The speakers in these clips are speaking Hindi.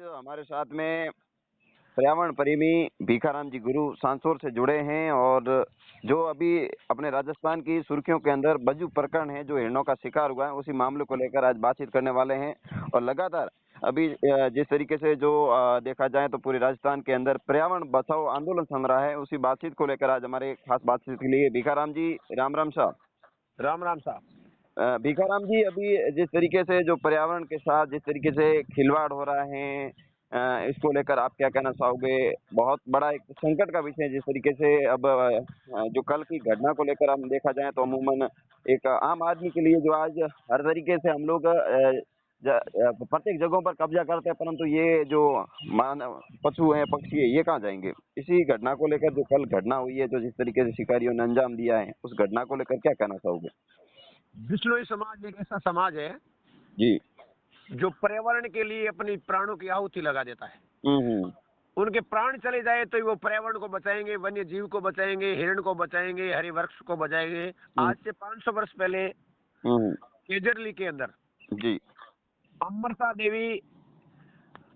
हमारे साथ में पर्यावरण प्रेमी भीखाराम जी गुरु सांसौर से जुड़े हैं और जो अभी अपने राजस्थान की सुर्खियों के अंदर बज्जू प्रकरण है जो हिरणों का शिकार हुआ है उसी मामले को लेकर आज बातचीत करने वाले हैं। और लगातार अभी जिस तरीके से जो देखा जाए तो पूरे राजस्थान के अंदर पर्यावरण बचाओ आंदोलन चल रहा है, उसी बातचीत को लेकर आज हमारे खास बातचीत के लिए भीखाराम जी, राम राम साहब। राम राम साहब। भीखाराम जी, अभी जिस तरीके से जो पर्यावरण के साथ जिस तरीके से खिलवाड़ हो रहा है, इसको लेकर आप क्या कहना चाहोगे? बहुत बड़ा एक संकट का विषय है जिस तरीके से अब जो कल की घटना को लेकर हम देखा जाए तो अमूमन एक आम आदमी के लिए जो आज हर तरीके से हम लोग प्रत्येक जगहों पर कब्जा करते हैं, परंतु ये जो मानव पशु हैं, पक्षी है, ये कहाँ जाएंगे? इसी घटना को लेकर जो कल घटना हुई है, जो जिस तरीके से शिकारियों ने अंजाम दिया है, उस घटना को लेकर क्या कहना चाहोगे? बिश्नोई समाज एक ऐसा समाज है जी। जो पर्यावरण के लिए अपनी प्राणों की आहुति लगा देता है। हम्म। उनके प्राण चले जाए तो वो पर्यावरण को बचाएंगे, वन्य जीव को बचाएंगे, हिरण को बचाएंगे, हरे वृक्ष को बचाएंगे। आज से 500 वर्ष पहले केजरली के अंदर जी। अमृता देवी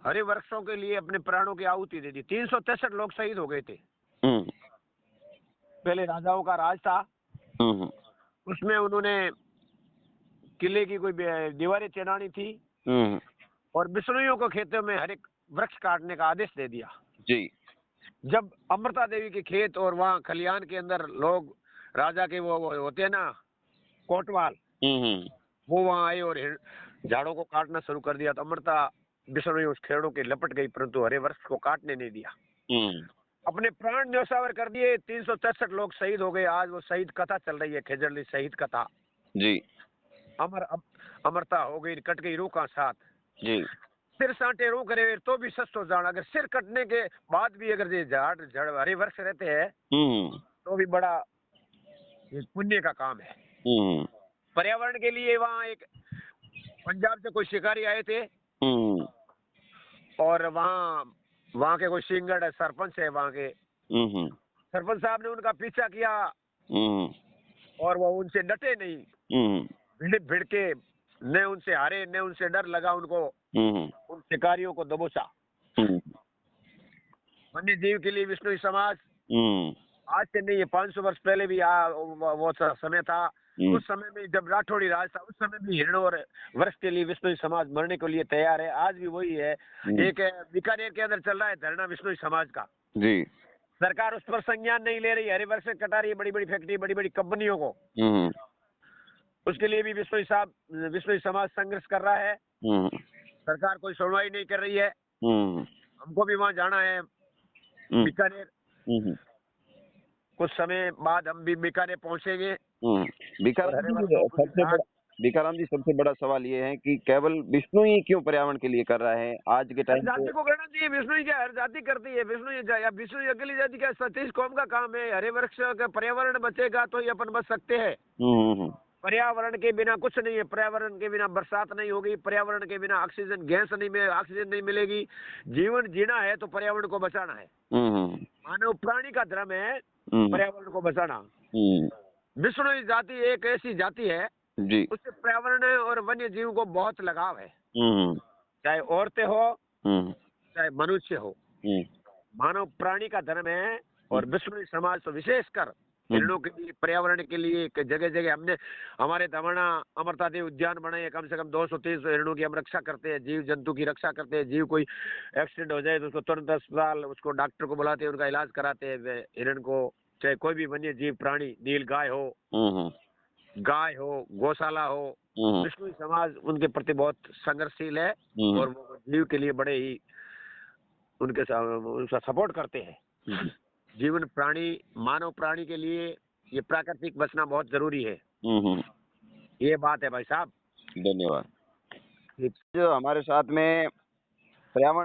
हरे वृक्षों के लिए अपने प्राणों की आहुति दे दी। 363 लोग शहीद हो गए थे। पहले राजाओं का राज था, उसमें उन्होंने किले की कोई दीवारें चिनानी थी और बिश्नोइयों को खेतों में हर एक वृक्ष काटने का आदेश दे दिया। जी। जब अमृता देवी के खेत और वहाँ खलियान के अंदर लोग राजा के वो होते हैं ना, कोटवाल, वो वहाँ आए और झाड़ों को काटना शुरू कर दिया तो अमृता बिश्नोई उस खेड़ों के लपट गई, परंतु हरे वृक्ष को काटने नहीं दिया। अपने प्राण न्योछावर कर दिए। 363 लोग शहीद हो गए। आज वो शहीद कथा चल रही है, खेजरली शहीद कथा। जी। अमरता हो गई, कट गई रूह का साथ। जी। सिर साटे रू करे तो भी सच हो जाना। अगर सिर कटने के बाद भी अगर ये झाड़ हरे वृक्ष रहते हैं तो भी बड़ा पुण्य का काम है। पर्यावरण के लिए वहाँ एक पंजाब से कोई शिकारी आए थे और वहाँ के कोई सिंगड़ सरपंच है, वहाँ के सरपंच साहब ने उनका पीछा किया और वो उनसे डटे नहीं, भिड़ के न उनसे हारे न उनसे डर लगा उनको। उन शिकारियों को दबोचा। वन्य जीव के लिए बिश्नोई समाज आज से नहीं है, 500 वर्ष पहले भी वो समय था। उस समय में जब राठौड़ी राज था, उस समय भी हिरणों और वृक्ष के लिए बिश्नोई समाज मरने के लिए तैयार है। आज भी वही है। एक बीकानेर के अंदर चल रहा है धरना बिश्नोई समाज का। जी। सरकार उस पर संज्ञान नहीं ले रही, हरे वृक्ष कटा रही है, बड़ी बड़ी फैक्ट्री, बड़ी बड़ी कंपनियों को। उसके लिए भी बिश्नोई समाज संघर्ष कर रहा है। सरकार कोई सुनवाई नहीं कर रही है। हमको भी वहाँ जाना है, बीकानेर। कुछ समय बाद हम भी बीकानेर पहुँचेंगे। भीखाराम जी, सबसे बड़ा सवाल ये है कि केवल बिश्नोई क्यों पर्यावरण के लिए कर रहा है आज के टाइम? जाति को करना चाहिए। बिश्नोई क्या हर जाति करती है। बिश्नोई अकेली जाति का 37 कौम का काम है। हरे वृक्ष का पर्यावरण बचेगा तो ही अपन बच सकते हैं। पर्यावरण के बिना कुछ नहीं है। पर्यावरण के बिना बरसात नहीं होगी, पर्यावरण के बिना ऑक्सीजन गैस ऑक्सीजन नहीं मिलेगी। जीवन जीना है तो पर्यावरण को बचाना है। मानव प्राणी का धर्म है पर्यावरण को बचाना। बिश्नोई जाति एक ऐसी जाति है जी, उससे पर्यावरण और वन्य जीव को बहुत लगाव है। चाहे औरतें हो चाहे मनुष्य हो, मानव प्राणी का धर्म है। और बिश्नोई समाज तो विशेषकर हिरणों के लिए, पर्यावरण के लिए जगह जगह हमने हमारे दमना अमृता देवी उद्यान बनाए। कम से कम 200-300 हिरणों की हम रक्षा करते हैं, जीव जंतु की रक्षा करते हैं। जीव कोई एक्सीडेंट हो जाए तो उसको तुरंत अस्पताल, उसको डॉक्टर को बुलाते हैं, उनका इलाज कराते हैं। हिरण को, चाहे कोई भी वन्य जीव प्राणी, नील गाय हो, गौशाला हो, बिश्नोई समाज उनके प्रति बहुत संघर्षशील है और वो जीव के लिए बड़े ही उनका सपोर्ट करते हैं। जीवन प्राणी, मानव प्राणी के लिए ये प्राकृतिक बचना बहुत जरूरी है। ये बात है भाई साहब। धन्यवाद। जो हमारे साथ में पर्यावरण